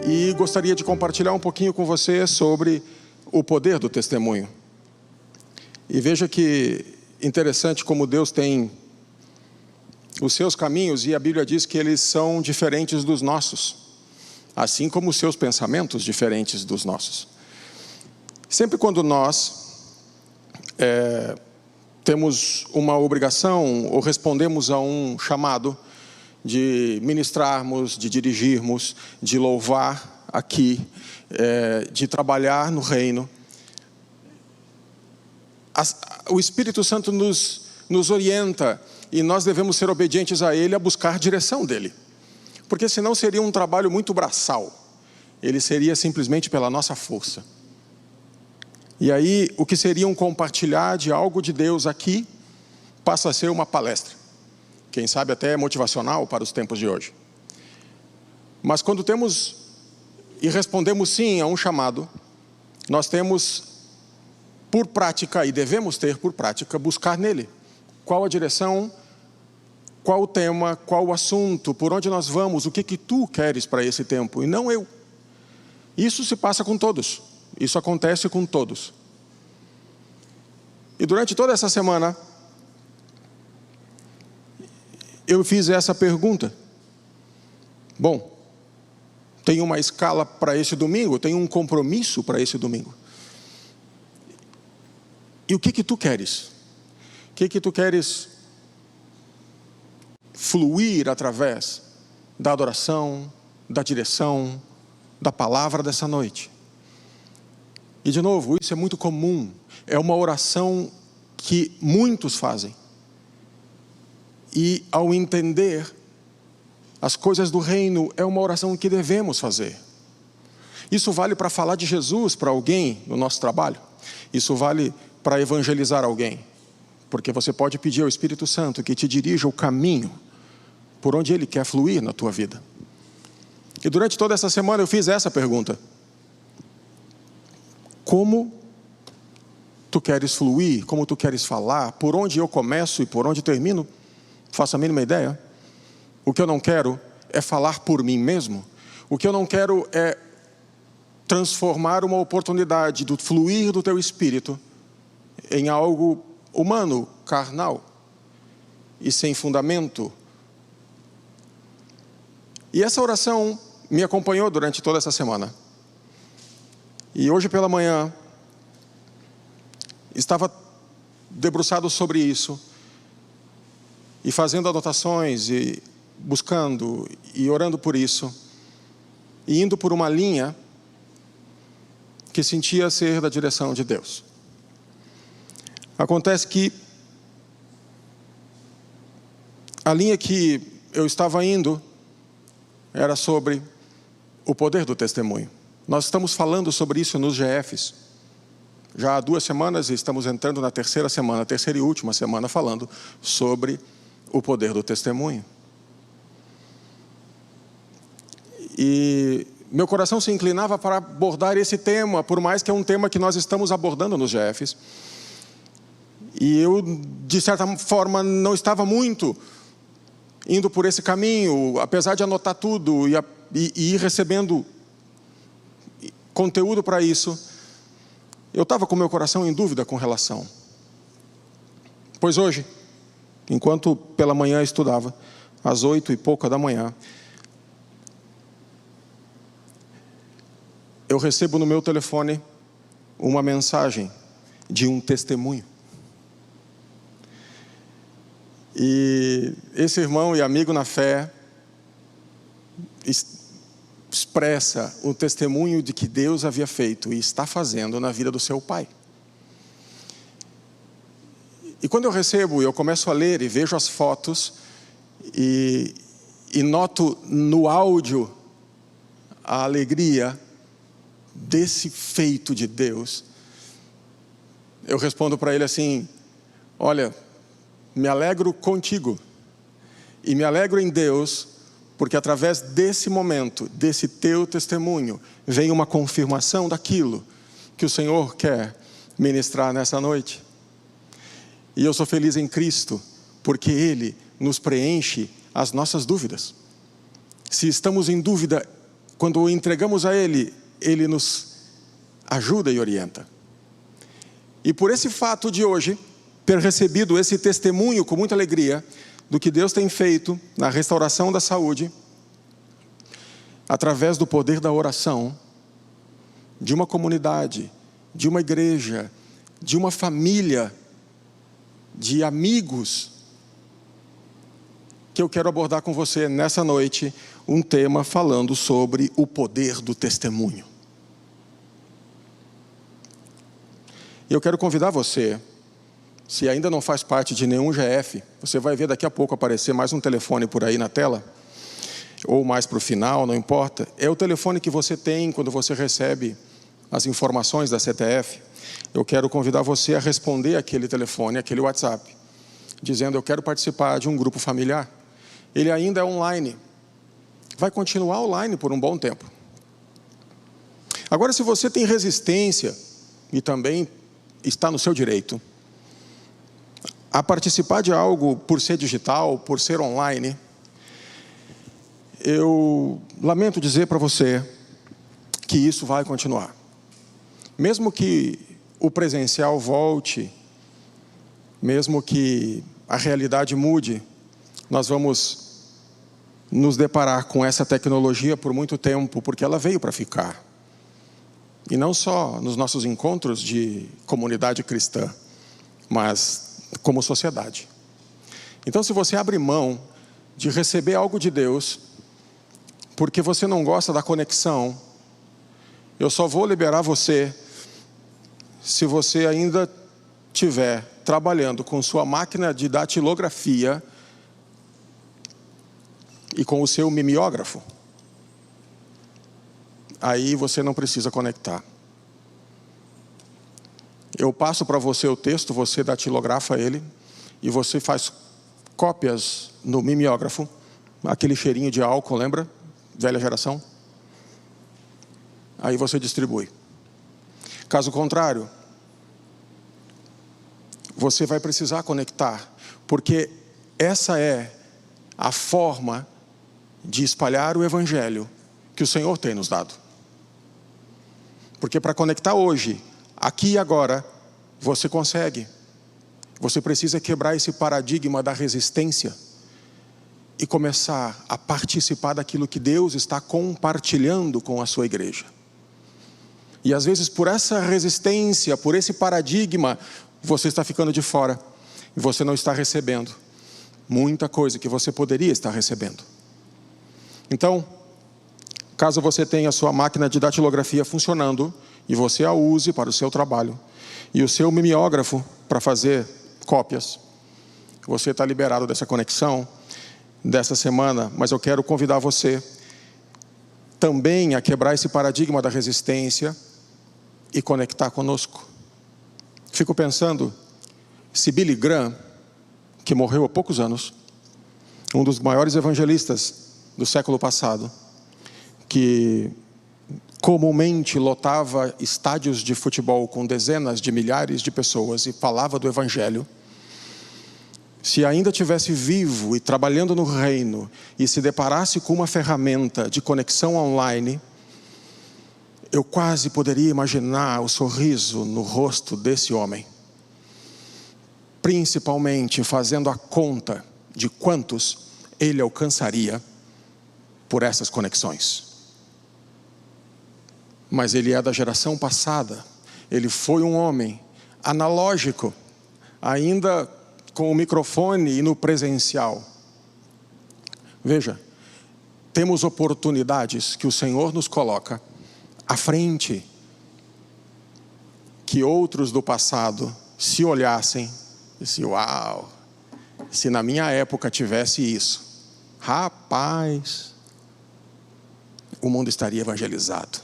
e gostaria de compartilhar um pouquinho com você sobre o poder do testemunho. E veja que interessante como Deus tem os seus caminhos, e a Bíblia diz que eles são diferentes dos nossos, assim como os seus pensamentos diferentes dos nossos. Sempre quando nós temos uma obrigação ou respondemos a um chamado de ministrarmos, de dirigirmos, de louvar aqui, de trabalhar no reino, o Espírito Santo nos orienta e nós devemos ser obedientes a Ele, a buscar direção dEle. Porque senão seria um trabalho muito braçal. Ele seria simplesmente pela nossa força. E aí, o que seria um compartilhar de algo de Deus aqui, passa a ser uma palestra. Quem sabe até motivacional para os tempos de hoje. Mas quando temos e respondemos sim a um chamado, nós temos por prática, e devemos ter por prática, buscar nele. Qual a direção, qual o tema, qual o assunto, por onde nós vamos, o que tu queres para esse tempo, e não eu. Isso se passa com todos, isso acontece com todos. E durante toda essa semana, eu fiz essa pergunta. Bom, tem uma escala para esse domingo, tem um compromisso para esse domingo. E o que tu queres? O que tu queres fluir através da adoração, da direção, da palavra dessa noite? E de novo, isso é muito comum. É uma oração que muitos fazem. E ao entender as coisas do reino, é uma oração que devemos fazer. Isso vale para falar de Jesus para alguém no nosso trabalho. Isso vale para evangelizar alguém. Porque você pode pedir ao Espírito Santo que te dirija o caminho por onde Ele quer fluir na tua vida. E durante toda essa semana eu fiz essa pergunta. Como tu queres fluir? Como tu queres falar? Por onde eu começo e por onde termino? Faço a mínima ideia. O que eu não quero é falar por mim mesmo. O que eu não quero é transformar uma oportunidade do fluir do teu Espírito em algo humano, carnal e sem fundamento. E essa oração me acompanhou durante toda essa semana. E hoje pela manhã, estava debruçado sobre isso, e fazendo anotações, e buscando, e orando por isso, e indo por uma linha que sentia ser da direção de Deus. Acontece que a linha que eu estava indo era sobre o poder do testemunho. Nós estamos falando sobre isso nos GFs. Já há 2 semanas e estamos entrando na terceira semana, terceira e última semana, falando sobre o poder do testemunho. E meu coração se inclinava para abordar esse tema, por mais que é um tema que nós estamos abordando nos GFs. E eu, de certa forma, não estava muito indo por esse caminho, apesar de anotar tudo e ir recebendo conteúdo para isso. Eu estava com meu coração em dúvida com relação. Pois hoje, enquanto pela manhã estudava, às 8 e pouca da manhã, eu recebo no meu telefone uma mensagem de um testemunho. E esse irmão e amigo na fé expressa o testemunho de que Deus havia feito e está fazendo na vida do seu pai. E quando eu recebo, eu começo a ler e vejo as fotos e noto no áudio a alegria desse feito de Deus. Eu respondo para ele assim: olha, me alegro contigo e me alegro em Deus, porque através desse momento, desse teu testemunho, vem uma confirmação daquilo que o Senhor quer ministrar nessa noite. E eu sou feliz em Cristo, porque Ele nos preenche as nossas dúvidas. Se estamos em dúvida quando o entregamos a Ele, Ele nos ajuda e orienta. E por esse fato de hoje, ter recebido esse testemunho com muita alegria, do que Deus tem feito na restauração da saúde, através do poder da oração, de uma comunidade, de uma igreja, de uma família, de amigos, que eu quero abordar com você nessa noite, um tema falando sobre o poder do testemunho. E eu quero convidar você, se ainda não faz parte de nenhum GF, você vai ver daqui a pouco aparecer mais um telefone por aí na tela, ou mais para o final, não importa. É o telefone que você tem quando você recebe as informações da CTF. Eu quero convidar você a responder aquele telefone, aquele WhatsApp, dizendo: eu quero participar de um grupo familiar. Ele ainda é online. Vai continuar online por um bom tempo. Agora, se você tem resistência, e também está no seu direito, a participar de algo por ser digital, por ser online, eu lamento dizer para você que isso vai continuar. Mesmo que o presencial volte, mesmo que a realidade mude, nós vamos nos deparar com essa tecnologia por muito tempo, porque ela veio para ficar. E não só nos nossos encontros de comunidade cristã, mas como sociedade. Então, se você abre mão de receber algo de Deus, porque você não gosta da conexão, eu só vou liberar você se você ainda estiver trabalhando com sua máquina de datilografia e com o seu mimeógrafo. Aí você não precisa conectar. Eu passo para você o texto, você datilografa ele, e você faz cópias no mimeógrafo, aquele cheirinho de álcool, lembra? Velha geração. Aí você distribui. Caso contrário, você vai precisar conectar, porque essa é a forma de espalhar o Evangelho que o Senhor tem nos dado. Porque para conectar hoje, aqui e agora, você consegue. Você precisa quebrar esse paradigma da resistência e começar a participar daquilo que Deus está compartilhando com a sua igreja. E às vezes por essa resistência, por esse paradigma, você está ficando de fora e você não está recebendo muita coisa que você poderia estar recebendo. Então, caso você tenha a sua máquina de datilografia funcionando e você a use para o seu trabalho, e o seu mimeógrafo para fazer cópias, você está liberado dessa conexão dessa semana, mas eu quero convidar você também a quebrar esse paradigma da resistência e conectar conosco. Fico pensando, se Billy Graham, que morreu há poucos anos, um dos maiores evangelistas do século passado, que comumente lotava estádios de futebol com dezenas de milhares de pessoas e falava do Evangelho, se ainda tivesse vivo e trabalhando no reino e se deparasse com uma ferramenta de conexão online, eu quase poderia imaginar o sorriso no rosto desse homem, principalmente fazendo a conta de quantos ele alcançaria por essas conexões. Mas ele é da geração passada, ele foi um homem analógico, ainda com o microfone e no presencial. Veja, temos oportunidades que o Senhor nos coloca à frente, que outros do passado, se olhassem, disse: uau, se na minha época tivesse isso, rapaz, o mundo estaria evangelizado.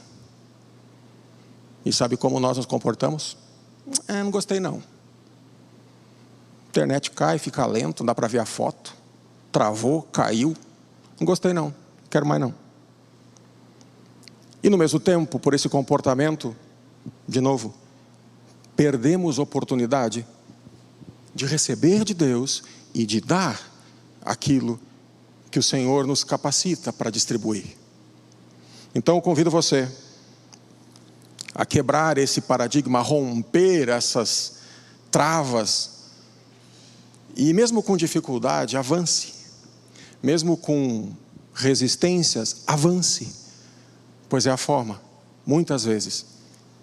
E sabe como nós nos comportamos? Não gostei não. Internet cai, fica lento, não dá para ver a foto. Travou, caiu. Não gostei não, quero mais não. E no mesmo tempo, por esse comportamento, de novo, perdemos a oportunidade de receber de Deus e de dar aquilo que o Senhor nos capacita para distribuir. Então eu convido você a quebrar esse paradigma, a romper essas travas, e mesmo com dificuldade, avance. Mesmo com resistências, avance. Pois é a forma, muitas vezes,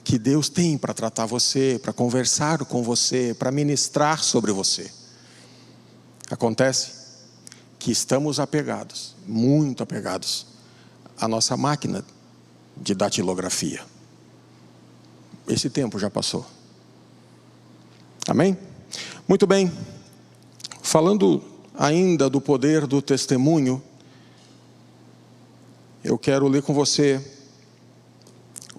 que Deus tem para tratar você, para conversar com você, para ministrar sobre você. Acontece que estamos apegados, muito apegados, à nossa máquina de datilografia. Esse tempo já passou. Amém? Muito bem. Falando ainda do poder do testemunho, eu quero ler com você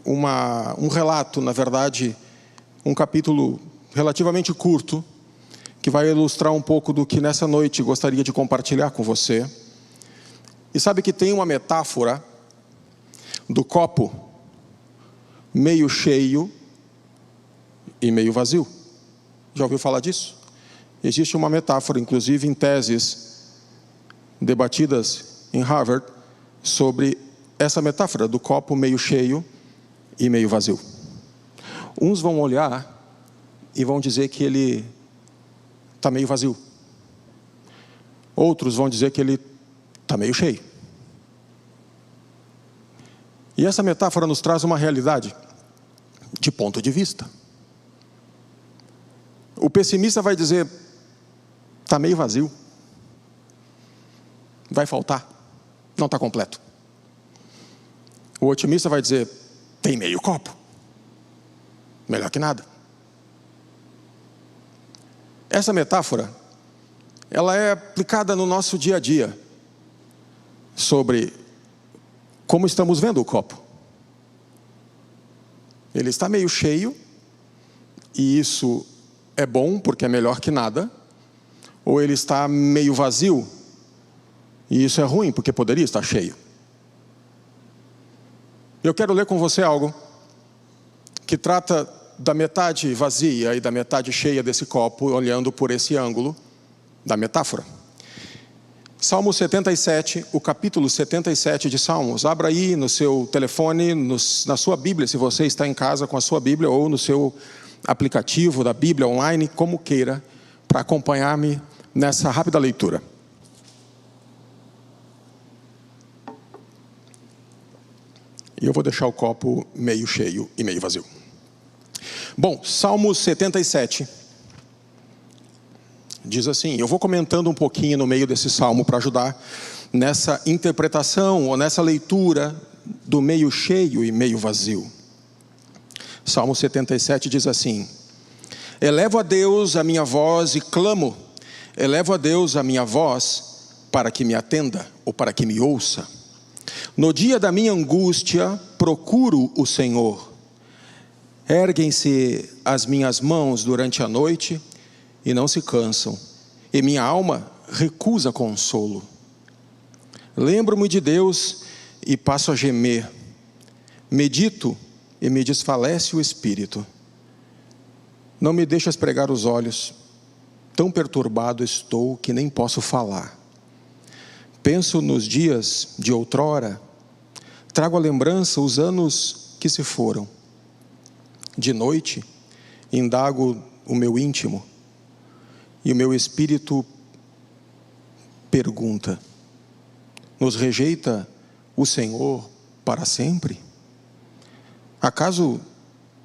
um relato, na verdade, um capítulo relativamente curto, que vai ilustrar um pouco do que nessa noite gostaria de compartilhar com você. E sabe que tem uma metáfora do copo meio cheio e meio vazio. Já ouviu falar disso? Existe uma metáfora, inclusive em teses debatidas em Harvard, sobre essa metáfora do copo meio cheio e meio vazio. Uns vão olhar e vão dizer que ele está meio vazio. Outros vão dizer que ele está meio cheio. E essa metáfora nos traz uma realidade de ponto de vista. O pessimista vai dizer: está meio vazio, vai faltar, não está completo. O otimista vai dizer: tem meio copo, melhor que nada. Essa metáfora, ela é aplicada no nosso dia a dia, sobre como estamos vendo o copo. Ele está meio cheio, e isso é bom porque é melhor que nada. Ou ele está meio vazio, e isso é ruim porque poderia estar cheio. Eu quero ler com você algo que trata da metade vazia e da metade cheia desse copo, olhando por esse ângulo da metáfora. Salmo 77, o capítulo 77 de Salmos. Abra aí no seu telefone, na sua Bíblia, se você está em casa com a sua Bíblia, ou no seu aplicativo da Bíblia online, como queira, para acompanhar-me nessa rápida leitura. E eu vou deixar o copo meio cheio e meio vazio. Bom, Salmo 77 diz assim, eu vou comentando um pouquinho no meio desse salmo para ajudar nessa interpretação ou nessa leitura do meio cheio e meio vazio. Salmo 77 diz assim: elevo a Deus a minha voz e clamo, elevo a Deus a minha voz para que me atenda ou para que me ouça. No dia da minha angústia procuro o Senhor. Erguem-se as minhas mãos durante a noite e não se cansam, e minha alma recusa consolo. Lembro-me de Deus e passo a gemer. Medito e me desfalece o espírito. Não me deixas pregar os olhos, tão perturbado estou que nem posso falar. Penso nos dias de outrora, trago à lembrança os anos que se foram. De noite, indago o meu íntimo, e o meu espírito pergunta: nos rejeita o Senhor para sempre? Acaso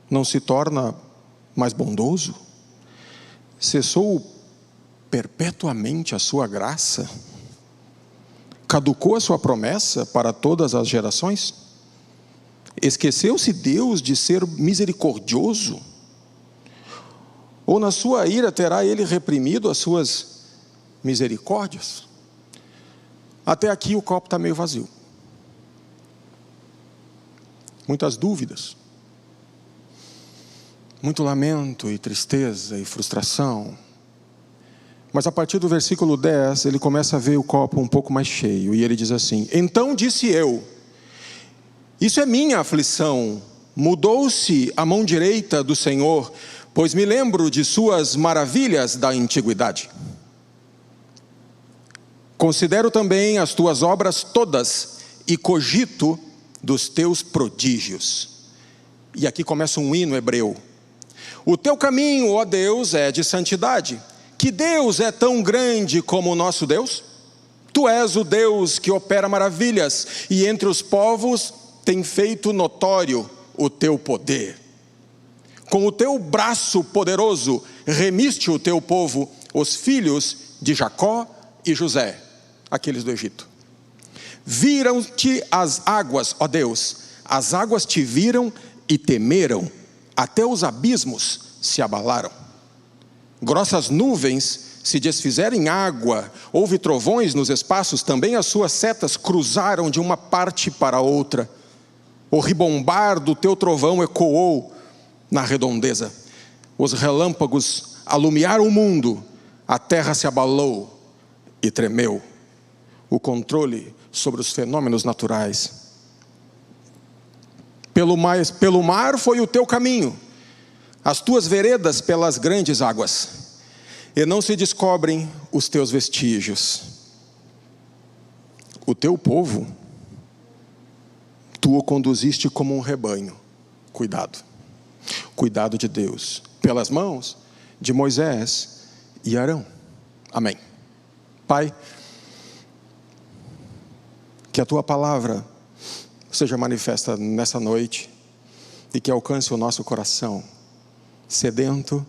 não se torna mais bondoso? Cessou perpetuamente a sua graça? Caducou a sua promessa para todas as gerações? Esqueceu-se Deus de ser misericordioso? Ou na sua ira terá Ele reprimido as suas misericórdias? Até aqui o copo está meio vazio. Muitas dúvidas. Muito lamento e tristeza e frustração. Mas a partir do versículo 10, ele começa a ver o copo um pouco mais cheio. E ele diz assim: então disse eu, isso é minha aflição, mudou-se a mão direita do Senhor, pois me lembro de suas maravilhas da antiguidade. Considero também as tuas obras todas, e cogito dos teus prodígios. E aqui começa um hino hebreu. O teu caminho, ó Deus, é de santidade. Que Deus é tão grande como o nosso Deus? Tu és o Deus que opera maravilhas, e entre os povos tem feito notório o teu poder. Com o teu braço poderoso, remiste o teu povo, os filhos de Jacó e José, aqueles do Egito. Viram-te as águas, ó Deus, as águas te viram e temeram, até os abismos se abalaram. Grossas nuvens se desfizeram em água, houve trovões nos espaços, também as suas setas cruzaram de uma parte para outra. O ribombar do teu trovão ecoou na redondeza. Os relâmpagos alumiaram o mundo, a terra se abalou e tremeu. O controle sobre os fenômenos naturais. Pelo mar foi o teu caminho, as tuas veredas pelas grandes águas, e não se descobrem os teus vestígios. O teu povo, tu o conduziste como um rebanho. Cuidado de Deus, pelas mãos de Moisés e Arão. Amém. Pai, que a tua palavra seja manifesta nessa noite e que alcance o nosso coração, sedento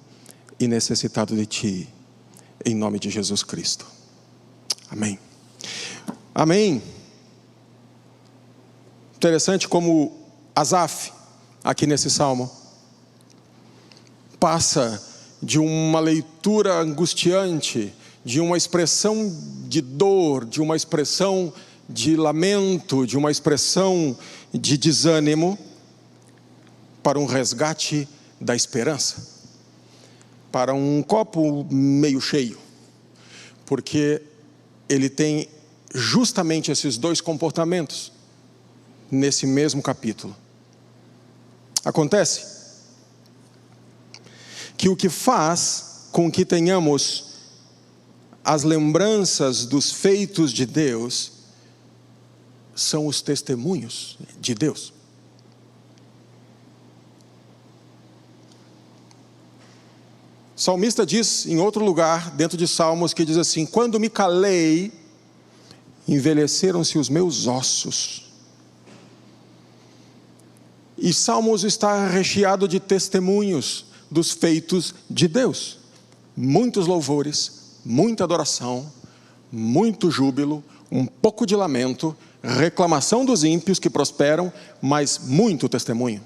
e necessitado de ti, em nome de Jesus Cristo. Amém. Amém. Interessante como Asaf, aqui nesse salmo, passa de uma leitura angustiante, de uma expressão de dor, de uma expressão de lamento, de uma expressão de desânimo, para um resgate da esperança, para um copo meio cheio, porque ele tem justamente esses dois comportamentos nesse mesmo capítulo. Acontece que o que faz com que tenhamos as lembranças dos feitos de Deus são os testemunhos de Deus. O salmista diz em outro lugar, dentro de Salmos, que diz assim: quando me calei, envelheceram-se os meus ossos. E Salmos está recheado de testemunhos dos feitos de Deus. Muitos louvores, muita adoração, muito júbilo, um pouco de lamento, reclamação dos ímpios que prosperam, mas muito testemunho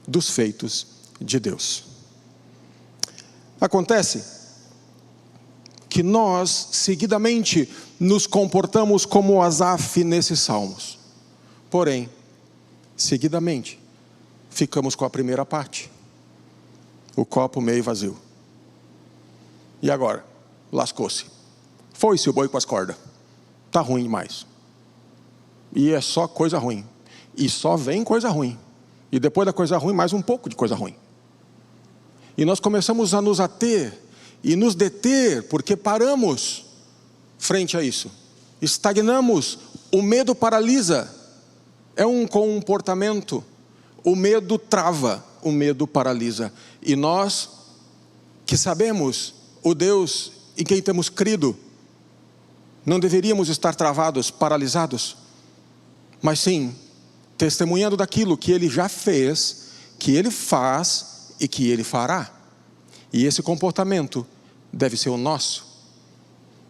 dos feitos de Deus. Acontece que nós, seguidamente, nos comportamos como Asaf nesses salmos. Porém, seguidamente, ficamos com a primeira parte, o copo meio vazio. E agora? Lascou-se. Foi-se o boi com as cordas. Está ruim demais. E é só coisa ruim. E só vem coisa ruim. E depois da coisa ruim, mais um pouco de coisa ruim. E nós começamos a nos ater e nos deter, porque paramos frente a isso. Estagnamos. O medo paralisa. É um comportamento. O medo trava, o medo paralisa. E nós, que sabemos o Deus em quem temos crido, não deveríamos estar travados, paralisados, mas sim, testemunhando daquilo que Ele já fez, que Ele faz e que Ele fará. E esse comportamento deve ser o nosso.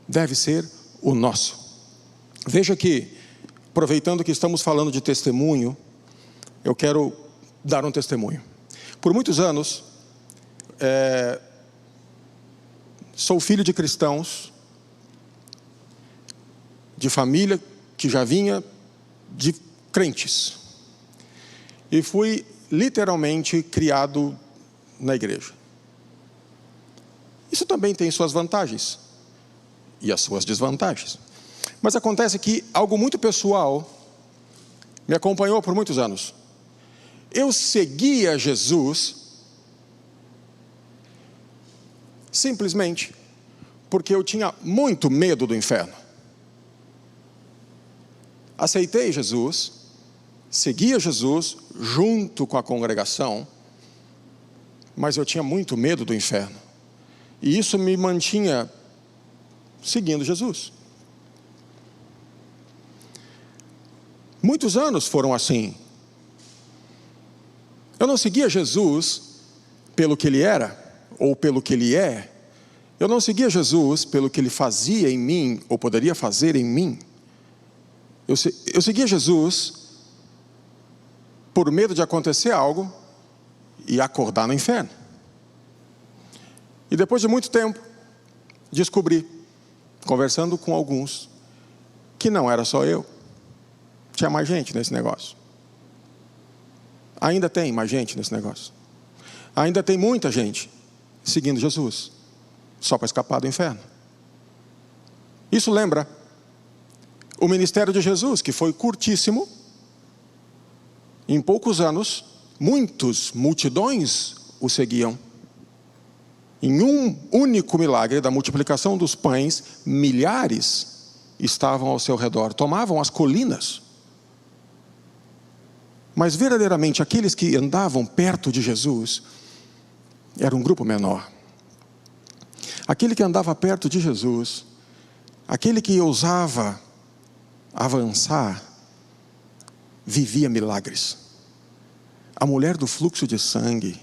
Deve ser o nosso. Veja que, aproveitando que estamos falando de testemunho, eu quero dar um testemunho. Por muitos anos, sou filho de cristãos, de família que já vinha de crentes. E fui literalmente criado na igreja. Isso também tem suas vantagens e as suas desvantagens. Mas acontece que algo muito pessoal me acompanhou por muitos anos. Eu seguia Jesus simplesmente porque eu tinha muito medo do inferno. Aceitei Jesus seguia Jesus junto com a congregação, mas eu tinha muito medo do inferno. E isso me mantinha seguindo Jesus. Muitos anos foram assim. Eu não seguia Jesus pelo que Ele era, ou pelo que Ele é. Eu não seguia Jesus pelo que Ele fazia em mim, ou poderia fazer em mim. Eu seguia Jesus por medo de acontecer algo e acordar no inferno. E depois de muito tempo, descobri, conversando com alguns, que não era só eu. Tinha mais gente nesse negócio. Ainda tem mais gente nesse negócio. Ainda tem muita gente seguindo Jesus, só para escapar do inferno. Isso lembra o ministério de Jesus, que foi curtíssimo. Em poucos anos, multidões o seguiam. Em um único milagre da multiplicação dos pães, milhares estavam ao seu redor, tomavam as colinas. Mas verdadeiramente aqueles que andavam perto de Jesus era um grupo menor. Aquele que andava perto de Jesus, aquele que ousava avançar, vivia milagres. A mulher do fluxo de sangue,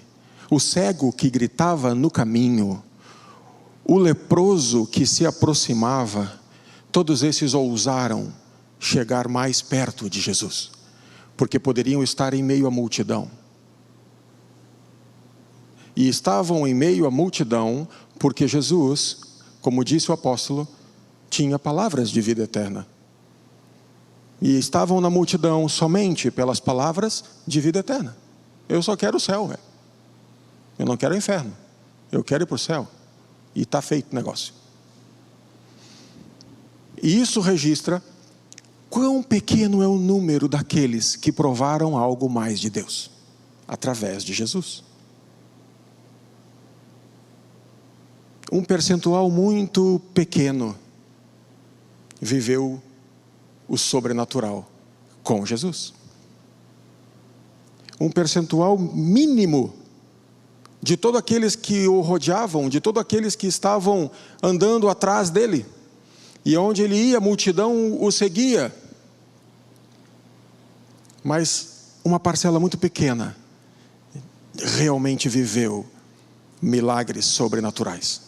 o cego que gritava no caminho, o leproso que se aproximava, todos esses ousaram chegar mais perto de Jesus, porque poderiam estar em meio à multidão. E estavam em meio à multidão porque Jesus, como disse o apóstolo, tinha palavras de vida eterna. E estavam na multidão somente pelas palavras de vida eterna. Eu só quero o céu, velho. Eu não quero o inferno. Eu quero ir para o céu. E está feito o negócio. E isso registra quão pequeno é o número daqueles que provaram algo mais de Deus, através de Jesus. Um percentual muito pequeno viveu o sobrenatural com Jesus. Um percentual mínimo de todos aqueles que o rodeavam, de todos aqueles que estavam andando atrás dele, e onde ele ia, a multidão o seguia. Mas uma parcela muito pequena realmente viveu milagres sobrenaturais.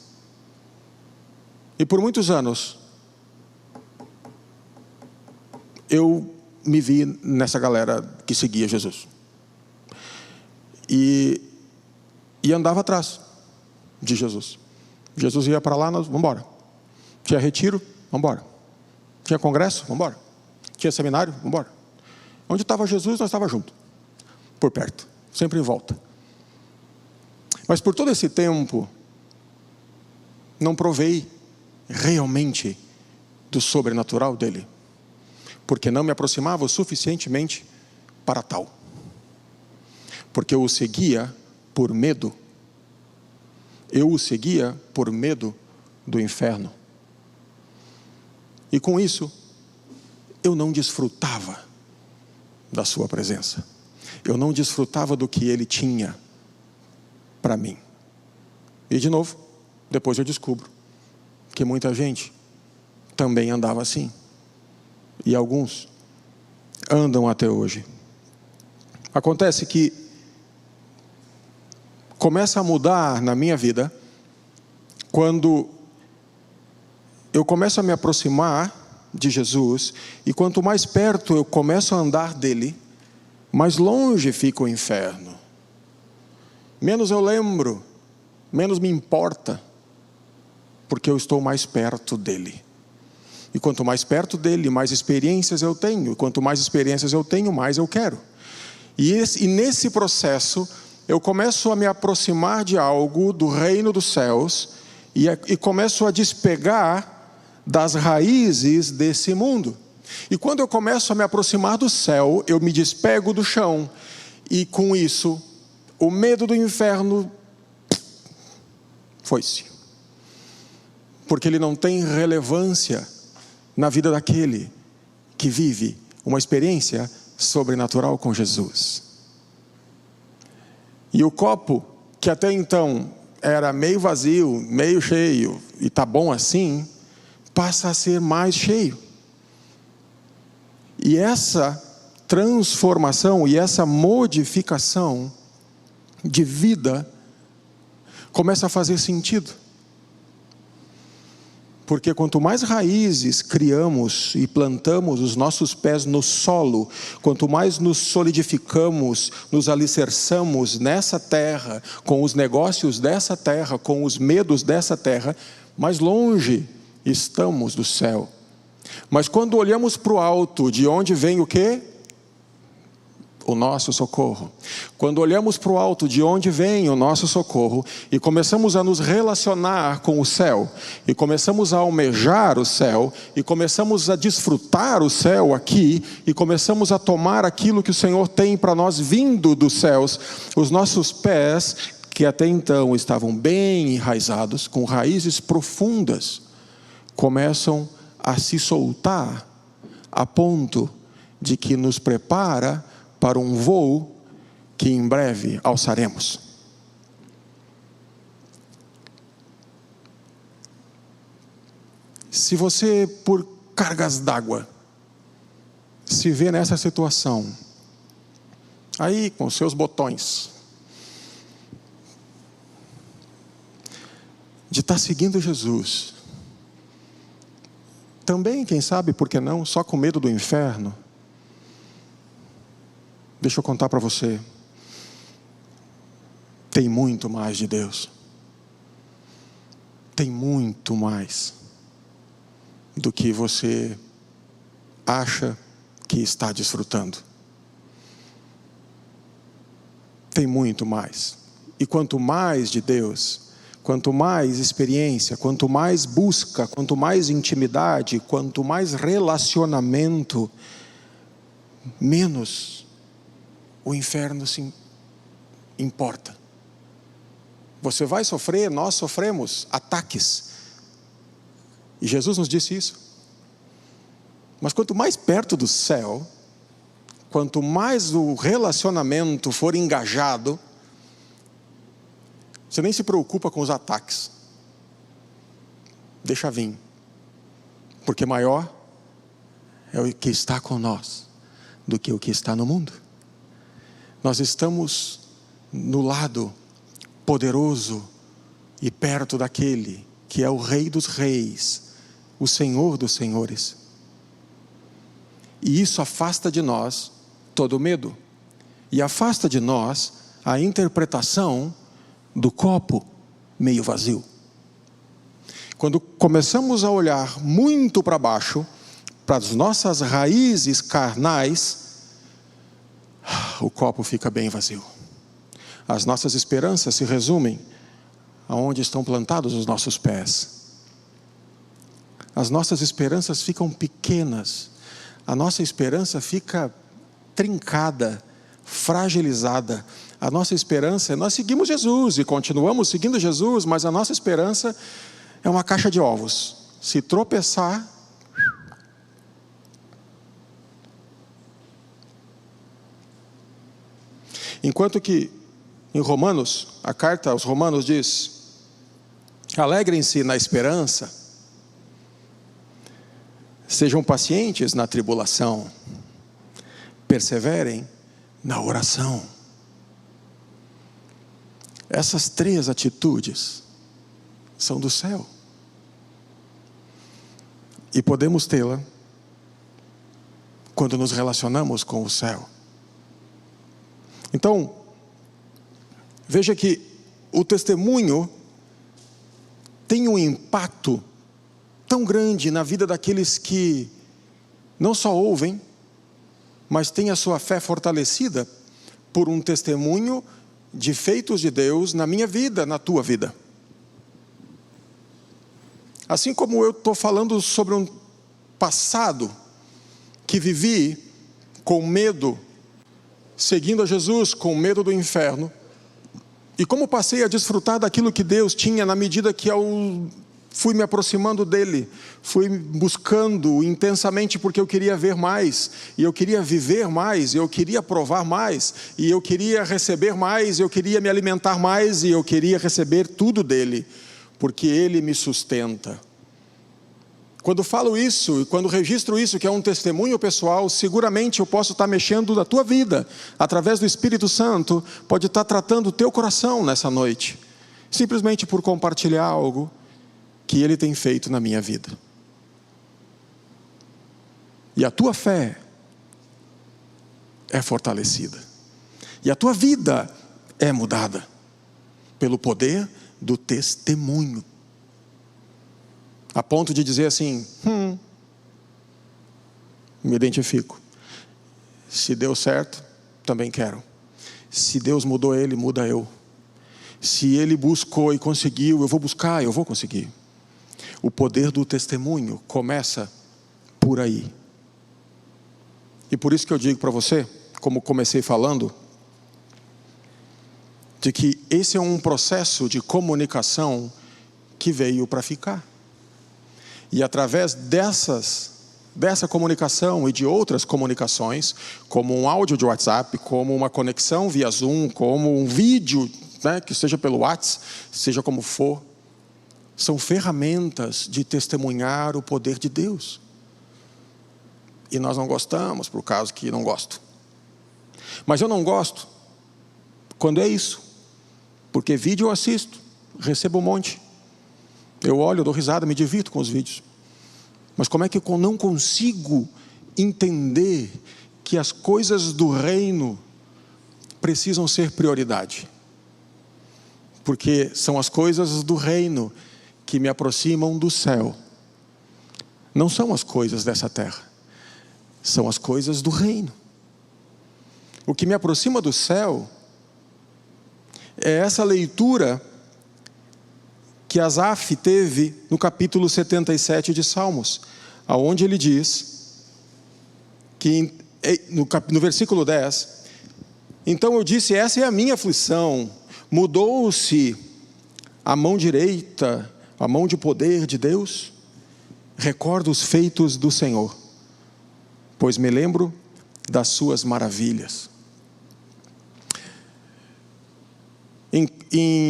E por muitos anos, eu me vi nessa galera que seguia Jesus. E andava atrás de Jesus. Jesus ia para lá, nós vamos embora. Tinha retiro, vamos embora. Tinha congresso, vamos embora. Tinha seminário, vamos embora. Onde estava Jesus, nós estávamos juntos. Por perto, sempre em volta. Mas por todo esse tempo, não provei realmente do sobrenatural dele, porque não me aproximava o suficientemente para tal. Porque eu o seguia por medo. Eu o seguia por medo do inferno. E com isso, eu não desfrutava da sua presença. Eu não desfrutava do que ele tinha para mim. E de novo, depois eu descubro que muita gente também andava assim. E alguns andam até hoje. Acontece que começa a mudar na minha vida quando eu começo a me aproximar de Jesus, e quanto mais perto eu começo a andar dele, mais longe fica o inferno. Menos eu lembro, menos me importa, porque eu estou mais perto dele. E quanto mais perto dele, mais experiências eu tenho. E quanto mais experiências eu tenho, mais eu quero. E nesse processo, eu começo a me aproximar de algo do reino dos céus, e começo a despegar das raízes desse mundo. E quando eu começo a me aproximar do céu, eu me despego do chão. E com isso, o medo do inferno foi-se. Porque ele não tem relevância na vida daquele que vive uma experiência sobrenatural com Jesus. E o copo, que até então era meio vazio, meio cheio, e tá bom assim, passa a ser mais cheio. E essa transformação e essa modificação de vida começa a fazer sentido. Porque quanto mais raízes criamos e plantamos os nossos pés no solo, quanto mais nos solidificamos, nos alicerçamos nessa terra, com os negócios dessa terra, com os medos dessa terra, mais longe estamos do céu. Mas quando olhamos para o alto, de onde vem o quê? O nosso socorro. Quando olhamos para o alto, de onde vem o nosso socorro, e começamos a nos relacionar com o céu, e começamos a almejar o céu, e começamos a desfrutar o céu aqui, e começamos a tomar aquilo que o Senhor tem para nós vindo dos céus, os nossos pés, que até então estavam bem enraizados, com raízes profundas, começam a se soltar, a ponto de que nos prepara para um voo que em breve alçaremos. Se você, por cargas d'água, se vê nessa situação, aí com seus botões, de estar seguindo Jesus, também, quem sabe, por que não, só com medo do inferno, deixa eu contar para você, tem muito mais de Deus. Tem muito mais do que você acha que está desfrutando. Tem muito mais. E quanto mais de Deus, quanto mais experiência, quanto mais busca, quanto mais intimidade, quanto mais relacionamento, menos o inferno se importa. Você vai sofrer, nós sofremos ataques. E Jesus nos disse isso. Mas quanto mais perto do céu, quanto mais o relacionamento for engajado, você nem se preocupa com os ataques. Deixa vir. Porque maior é o que está com nós do que o que está no mundo. Nós estamos no lado poderoso e perto daquele que é o Rei dos Reis, o Senhor dos Senhores. E isso afasta de nós todo medo. E afasta de nós a interpretação do copo meio vazio. Quando começamos a olhar muito para baixo, para as nossas raízes carnais, o copo fica bem vazio. As nossas esperanças se resumem aonde estão plantados os nossos pés. As nossas esperanças ficam pequenas. A nossa esperança fica trincada, fragilizada. A nossa esperança, nós seguimos Jesus e continuamos seguindo Jesus, mas a nossa esperança é uma caixa de ovos. Se tropeçar, enquanto que em Romanos, a carta aos Romanos diz: alegrem-se na esperança, sejam pacientes na tribulação, perseverem na oração. Essas três atitudes são do céu. E podemos tê-la quando nos relacionamos com o céu. Então, veja que o testemunho tem um impacto tão grande na vida daqueles que não só ouvem, mas têm a sua fé fortalecida por um testemunho de feitos de Deus na minha vida, na tua vida. Assim como eu estou falando sobre um passado que vivi com medo, seguindo a Jesus com medo do inferno, e como passei a desfrutar daquilo que Deus tinha na medida que eu fui me aproximando dele, fui buscando intensamente porque eu queria ver mais, e eu queria viver mais, e eu queria provar mais, e eu queria receber mais, eu queria me alimentar mais, e eu queria receber tudo dele, porque ele me sustenta. Quando falo isso, e quando registro isso, que é um testemunho pessoal, seguramente eu posso estar mexendo na tua vida, através do Espírito Santo, pode estar tratando o teu coração nessa noite, simplesmente por compartilhar algo que ele tem feito na minha vida. E a tua fé é fortalecida, e a tua vida é mudada, pelo poder do testemunho. A ponto de dizer assim, me identifico. Se deu certo, também quero. Se Deus mudou ele, muda eu. Se ele buscou e conseguiu, eu vou buscar, eu vou conseguir. O poder do testemunho começa por aí. E por isso que eu digo para você, como comecei falando, de que esse é um processo de comunicação que veio para ficar. E através dessa comunicação e de outras comunicações, como um áudio de WhatsApp, como uma conexão via Zoom, como um vídeo, né, que seja pelo WhatsApp, seja como for, são ferramentas de testemunhar o poder de Deus. E nós não gostamos, por causa que não gosto. Mas eu não gosto quando é isso, porque vídeo eu assisto, recebo um monte. Eu olho, eu dou risada, me divirto com os vídeos. Mas como é que eu não consigo entender que as coisas do reino precisam ser prioridade? Porque são as coisas do reino que me aproximam do céu. Não são as coisas dessa terra. São as coisas do reino. O que me aproxima do céu é essa leitura que Asaf teve no capítulo 77 de Salmos, aonde ele diz, que no versículo 10, então eu disse, essa é a minha aflição, mudou-se a mão direita, a mão de poder de Deus? Recordo os feitos do Senhor, pois me lembro das suas maravilhas.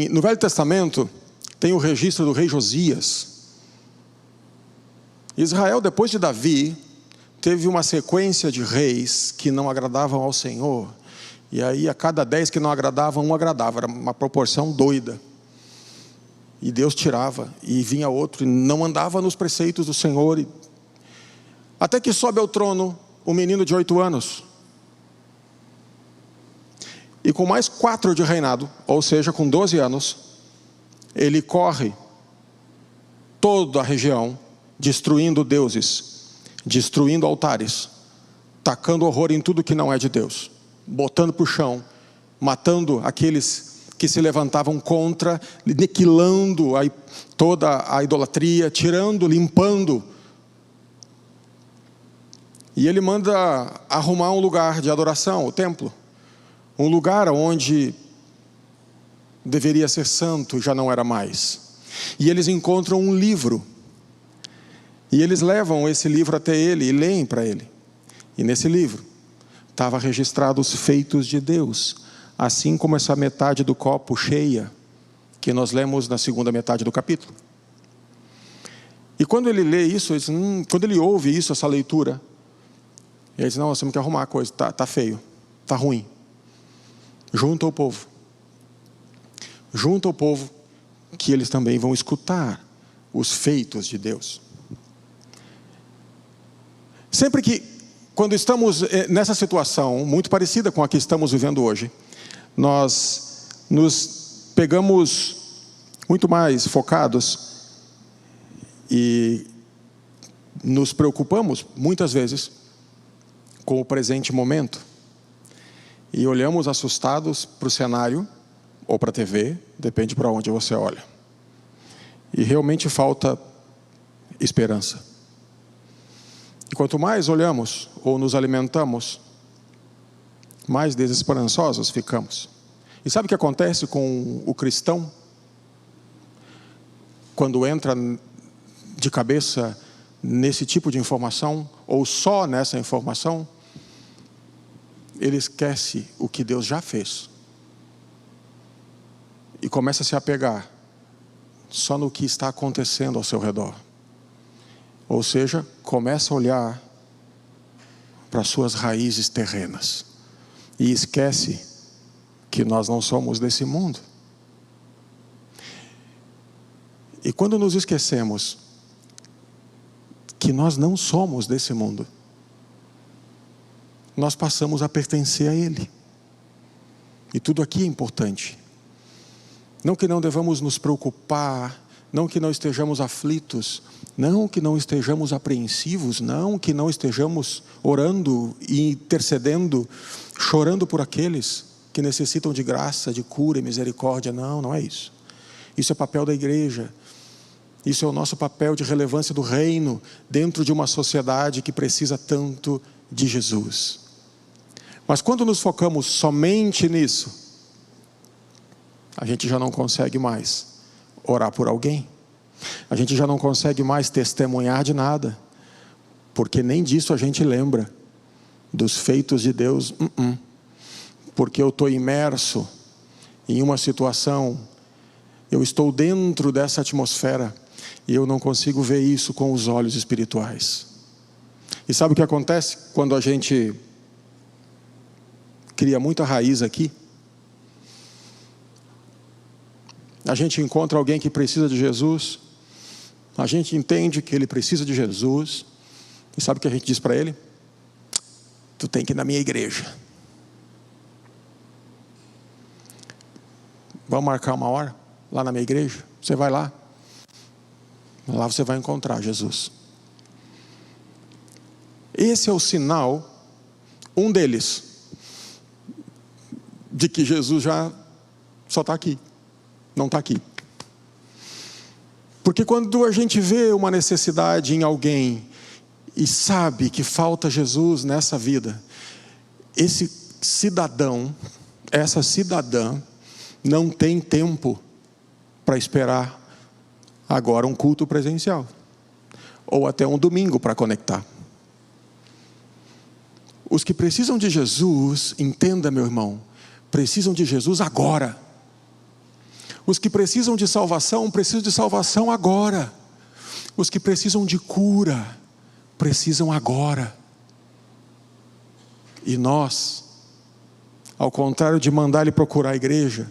No Velho Testamento, tem o registro do rei Josias. Israel, depois de Davi, teve uma sequência de reis que não agradavam ao Senhor. E aí, a cada 10 que não agradavam, um agradava. Era uma proporção doida. E Deus tirava, e vinha outro, e não andava nos preceitos do Senhor. Até que sobe ao trono um menino de 8 anos. E com mais 4 de reinado, ou seja, com 12 anos, ele corre toda a região, destruindo deuses, destruindo altares, tacando horror em tudo que não é de Deus, botando para o chão, matando aqueles que se levantavam contra, aniquilando toda a idolatria, tirando, limpando. E ele manda arrumar um lugar de adoração, o templo, um lugar onde deveria ser santo, já não era mais. E eles encontram um livro, e eles levam esse livro até ele e leem para ele. E nesse livro estava registrado os feitos de Deus, assim como essa metade do copo cheia que nós lemos na segunda metade do capítulo. E quando ele lê isso, ele diz, quando ele ouve isso, essa leitura, ele diz, não, nós temos que arrumar a coisa, tá feio, tá ruim. Junta o povo, que eles também vão escutar os feitos de Deus. Sempre que, quando estamos nessa situação, muito parecida com a que estamos vivendo hoje, nós nos pegamos muito mais focados e nos preocupamos, muitas vezes, com o presente momento. E olhamos assustados para o cenário, ou para a TV, depende para onde você olha. E realmente falta esperança. E quanto mais olhamos, ou nos alimentamos, mais desesperançosos ficamos. E sabe o que acontece com o cristão? Quando entra de cabeça nesse tipo de informação, ou só nessa informação, ele esquece o que Deus já fez e começa a se apegar só no que está acontecendo ao seu redor. Ou seja, começa a olhar para suas raízes terrenas e esquece que nós não somos desse mundo. E quando nos esquecemos que nós não somos desse mundo, nós passamos a pertencer a Ele. E tudo aqui é importante. Não que não devamos nos preocupar, não que não estejamos aflitos, não que não estejamos apreensivos, não que não estejamos orando e intercedendo, chorando por aqueles que necessitam de graça, de cura e misericórdia. Não, não é isso. Isso é papel da igreja. Isso é o nosso papel de relevância do reino dentro de uma sociedade que precisa tanto de Jesus. Mas quando nos focamos somente nisso, a gente já não consegue mais orar por alguém. A gente já não consegue mais testemunhar de nada, porque nem disso a gente lembra, dos feitos de Deus. Porque eu estou imerso em uma situação, eu estou dentro dessa atmosfera, e eu não consigo ver isso com os olhos espirituais. E sabe o que acontece quando a gente cria muita raiz aqui? A gente encontra alguém que precisa de Jesus, a gente entende que ele precisa de Jesus, e sabe o que a gente diz para ele? Tu tem que ir na minha igreja. Vamos marcar uma hora lá na minha igreja? Você vai lá. Lá você vai encontrar Jesus. Esse é o sinal, um deles, de que Jesus já só está aqui, não está aqui. Porque quando a gente vê uma necessidade em alguém e sabe que falta Jesus nessa vida, esse cidadão, essa cidadã, não tem tempo para esperar agora um culto presencial, ou até um domingo para conectar. Os que precisam de Jesus, entenda, meu irmão, precisam de Jesus agora. Os que precisam de salvação agora. Os que precisam de cura, precisam agora. E nós, ao contrário de mandar ele procurar a igreja,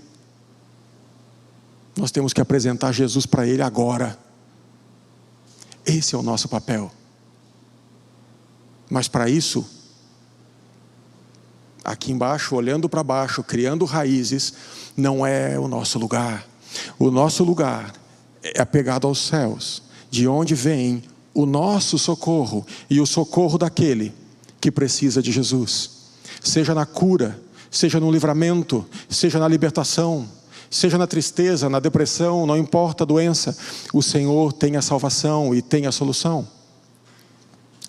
nós temos que apresentar Jesus para ele agora. Esse é o nosso papel. Mas para isso, aqui embaixo, olhando para baixo, criando raízes, não é o nosso lugar. O nosso lugar é apegado aos céus, de onde vem o nosso socorro e o socorro daquele que precisa de Jesus. Seja na cura, seja no livramento, seja na libertação, seja na tristeza, na depressão, não importa a doença, o Senhor tem a salvação e tem a solução.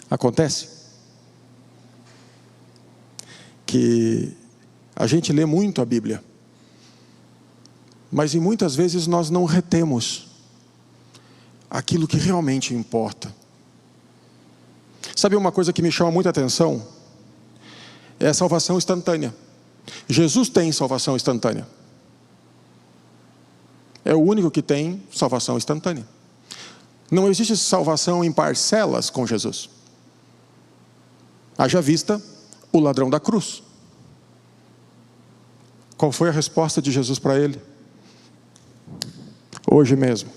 Acontece que a gente lê muito a Bíblia, mas muitas vezes nós não retemos aquilo que realmente importa. Sabe uma coisa que me chama muita atenção? É a salvação instantânea. Jesus tem salvação instantânea. É o único que tem salvação instantânea. Não existe salvação em parcelas com Jesus. Haja vista o ladrão da cruz. Qual foi a resposta de Jesus para ele? Hoje mesmo,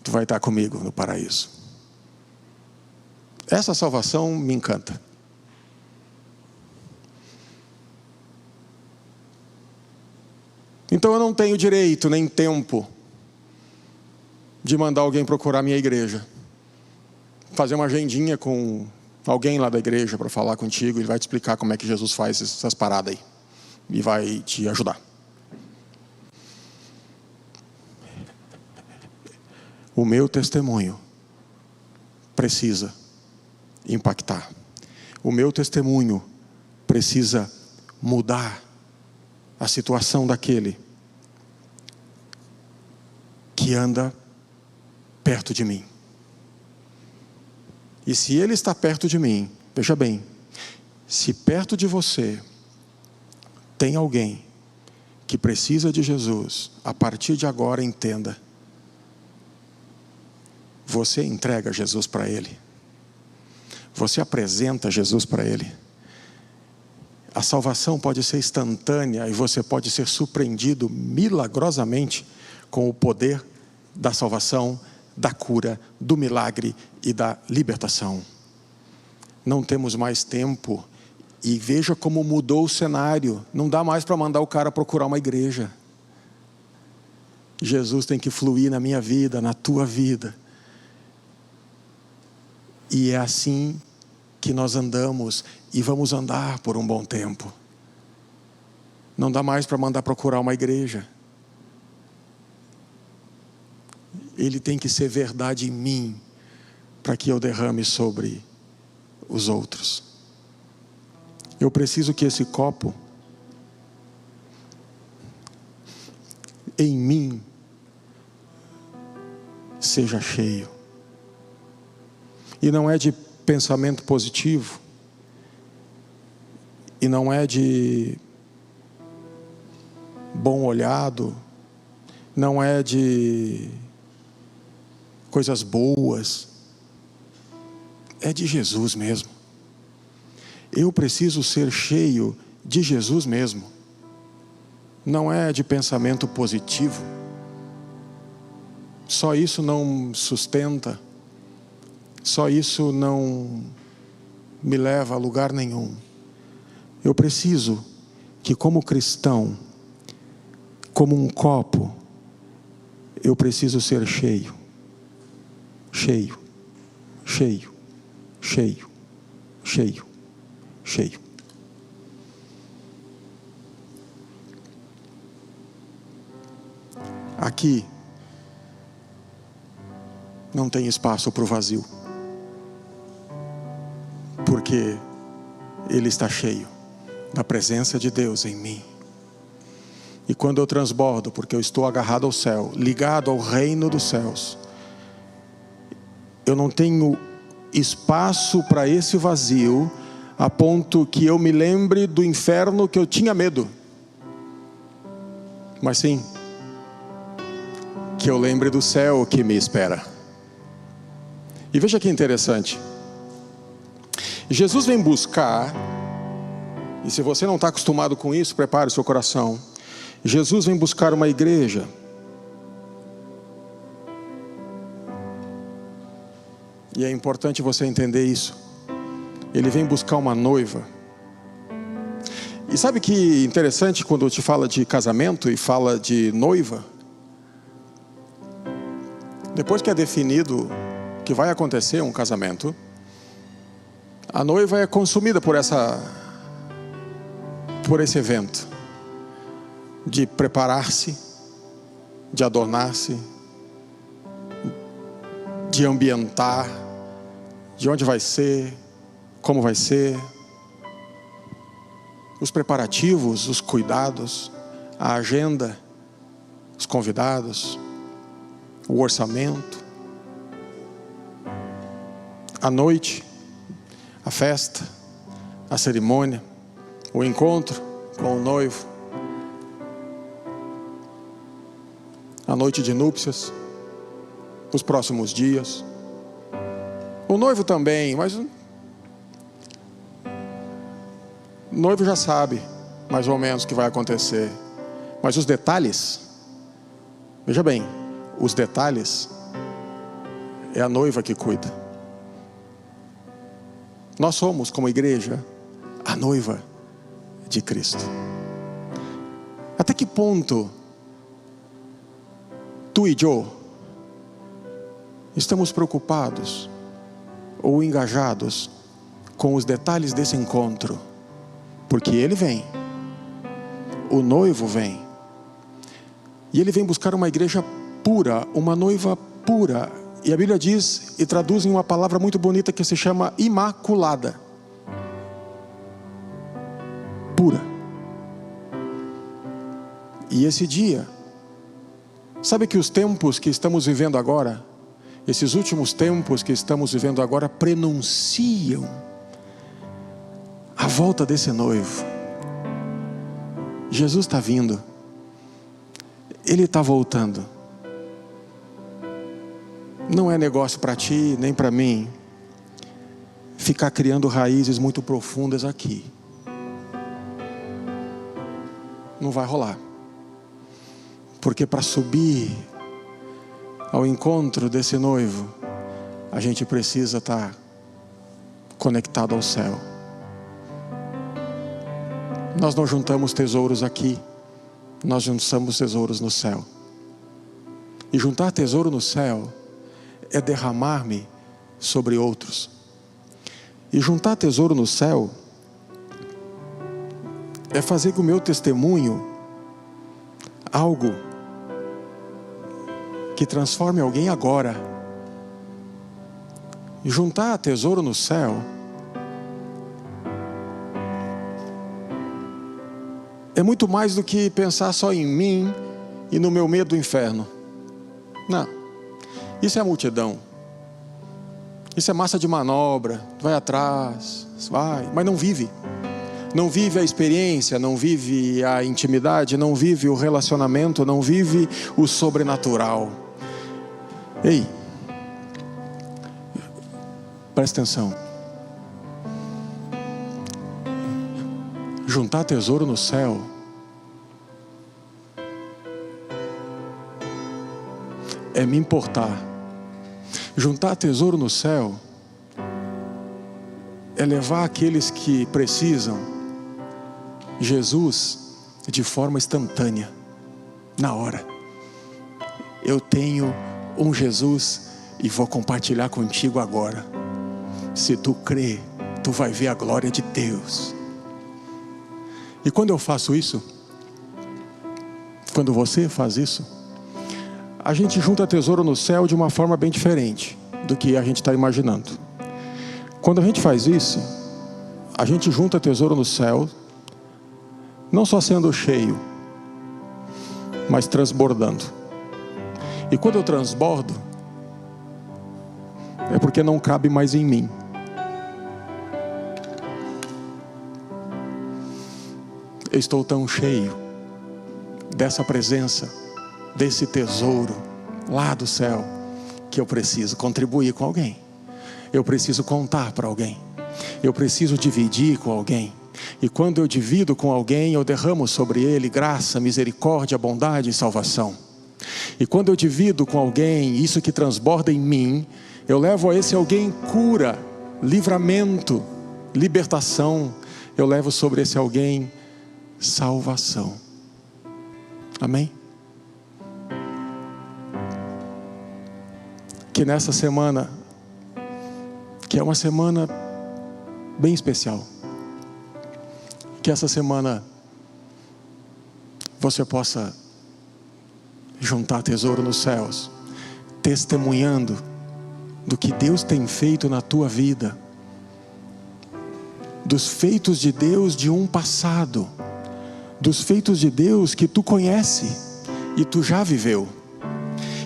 tu vai estar comigo no paraíso. Essa salvação me encanta. Então eu não tenho direito nem tempo de mandar alguém procurar minha igreja, fazer uma agendinha com alguém lá da igreja para falar contigo, ele vai te explicar como é que Jesus faz essas paradas aí e vai te ajudar. O meu testemunho precisa impactar. O meu testemunho precisa mudar a situação daquele que anda perto de mim. E se Ele está perto de mim, veja bem, se perto de você tem alguém que precisa de Jesus, a partir de agora entenda, você entrega Jesus para ele, você apresenta Jesus para ele. A salvação pode ser instantânea e você pode ser surpreendido milagrosamente com o poder da salvação, da cura, do milagre e da libertação. Não temos mais tempo. E veja como mudou o cenário. Não dá mais para mandar o cara procurar uma igreja. Jesus tem que fluir na minha vida, na tua vida. E é assim que nós andamos e vamos andar por um bom tempo. Não dá mais para mandar procurar uma igreja. Ele tem que ser verdade em mim, para que eu derrame sobre os outros. Eu preciso que esse copo, em mim, seja cheio. E não é de pensamento positivo, e não é de bom olhado, não é de coisas boas, é de Jesus mesmo. Eu preciso ser cheio de Jesus mesmo. Não é de pensamento positivo. Só isso não sustenta. Só isso não me leva a lugar nenhum. Eu preciso que, como cristão, como um copo, eu preciso ser cheio. Cheio. Cheio. Cheio. Cheio. Cheio. Aqui não tem espaço para o vazio, porque ele está cheio da presença de Deus em mim. E quando eu transbordo, porque eu estou agarrado ao céu, ligado ao reino dos céus, eu não tenho espaço para esse vazio, a ponto que eu me lembre do inferno que eu tinha medo, mas sim, que eu lembre do céu que me espera. E veja que interessante, Jesus vem buscar, e se você não está acostumado com isso, prepare o seu coração. Jesus vem buscar uma igreja e é importante você entender isso. Ele vem buscar uma noiva. E sabe que interessante quando te fala de casamento e fala de noiva? Depois que é definido que vai acontecer um casamento, a noiva é consumida por esse evento de preparar-se, de adornar-se, de ambientar, de onde vai ser, como vai ser, os preparativos, os cuidados, a agenda, os convidados, o orçamento, a noite, a festa, a cerimônia, o encontro com o noivo, a noite de núpcias, os próximos dias. O noivo também, mas o noivo já sabe mais ou menos o que vai acontecer. Mas os detalhes, veja bem, os detalhes é a noiva que cuida. Nós somos, como igreja, a noiva de Cristo. Até que ponto tu e eu estamos preocupados ou engajados com os detalhes desse encontro? Porque ele vem, o noivo vem, e ele vem buscar uma igreja pura, uma noiva pura. E a Bíblia diz e traduz em uma palavra muito bonita que se chama imaculada. Pura. E esse dia, sabe que os tempos que estamos vivendo agora, esses últimos tempos que estamos vivendo agora prenunciam a volta desse noivo. Jesus está vindo. Ele está voltando. Não é negócio para ti, nem para mim, ficar criando raízes muito profundas aqui. Não vai rolar. Porque para subir ao encontro desse noivo, a gente precisa estar conectado ao céu. Nós não juntamos tesouros aqui, nós juntamos tesouros no céu. E juntar tesouro no céu é derramar-me sobre outros. E juntar tesouro no céu é fazer com o meu testemunho algo que transforme alguém agora. E juntar tesouro no céu é muito mais do que pensar só em mim e no meu medo do inferno. Não. Isso é a multidão. Isso é massa de manobra. Vai atrás, vai, mas não vive. Não vive a experiência, não vive a intimidade, não vive o relacionamento, não vive o sobrenatural. Ei, presta atenção. Juntar tesouro no céu é me importar. Juntar tesouro no céu é levar aqueles que precisam Jesus de forma instantânea, na hora. Eu tenho um Jesus e vou compartilhar contigo agora. Se tu crê, tu vai ver a glória de Deus. E quando eu faço isso, quando você faz isso, a gente junta tesouro no céu de uma forma bem diferente do que a gente está imaginando. Quando a gente faz isso, a gente junta tesouro no céu, não só sendo cheio, mas transbordando. E quando eu transbordo, é porque não cabe mais em mim. Eu estou tão cheio dessa presença, desse tesouro lá do céu, que eu preciso contribuir com alguém. Eu preciso contar para alguém. Eu preciso dividir com alguém. E quando eu divido com alguém, eu derramo sobre ele graça, misericórdia, bondade e salvação. E quando eu divido com alguém isso que transborda em mim, eu levo a esse alguém cura, livramento, libertação. Eu levo sobre esse alguém salvação. Amém? Que nessa semana, que é uma semana bem especial, que essa semana você possa juntar tesouro nos céus, testemunhando do que Deus tem feito na tua vida, dos feitos de Deus de um passado, dos feitos de Deus que tu conhece e tu já viveu.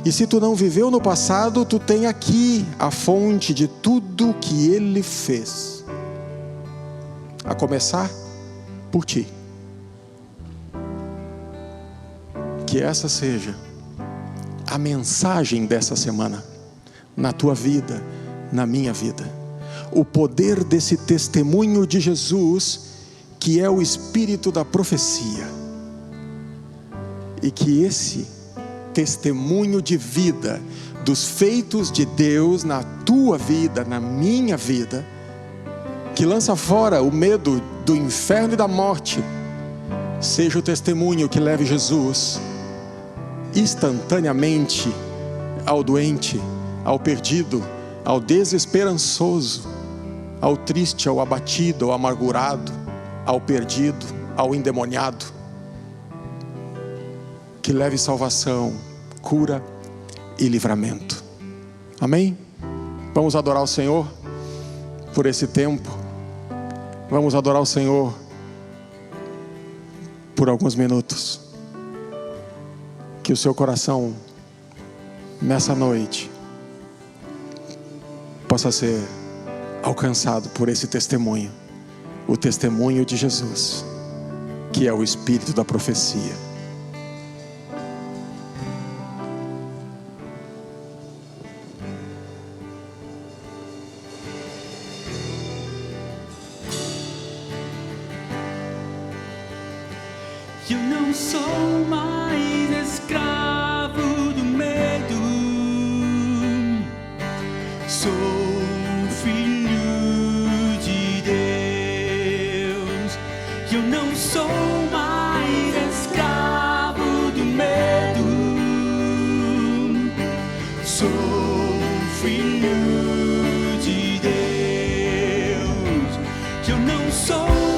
E se tu não viveu no passado, tu tem aqui a fonte de tudo que Ele fez, a começar por ti. Que essa seja a mensagem dessa semana, na tua vida, na minha vida. O poder desse testemunho de Jesus, que é o espírito da profecia. E que esse testemunho de vida, dos feitos de Deus na tua vida, na minha vida, que lança fora o medo do inferno e da morte, seja o testemunho que leve Jesus instantaneamente ao doente, ao perdido, ao desesperançoso, ao triste, ao abatido, ao amargurado, ao perdido, ao endemoniado. Que leve salvação, cura e livramento. Amém? Vamos adorar o Senhor por esse tempo. Vamos adorar o Senhor por alguns minutos. Que o seu coração, nessa noite, possa ser alcançado por esse testemunho, o testemunho de Jesus, que é o espírito da profecia. Eu não sou mais escravo do medo, sou filho de Deus. Eu não sou mais escravo do medo, sou filho de Deus. Eu não sou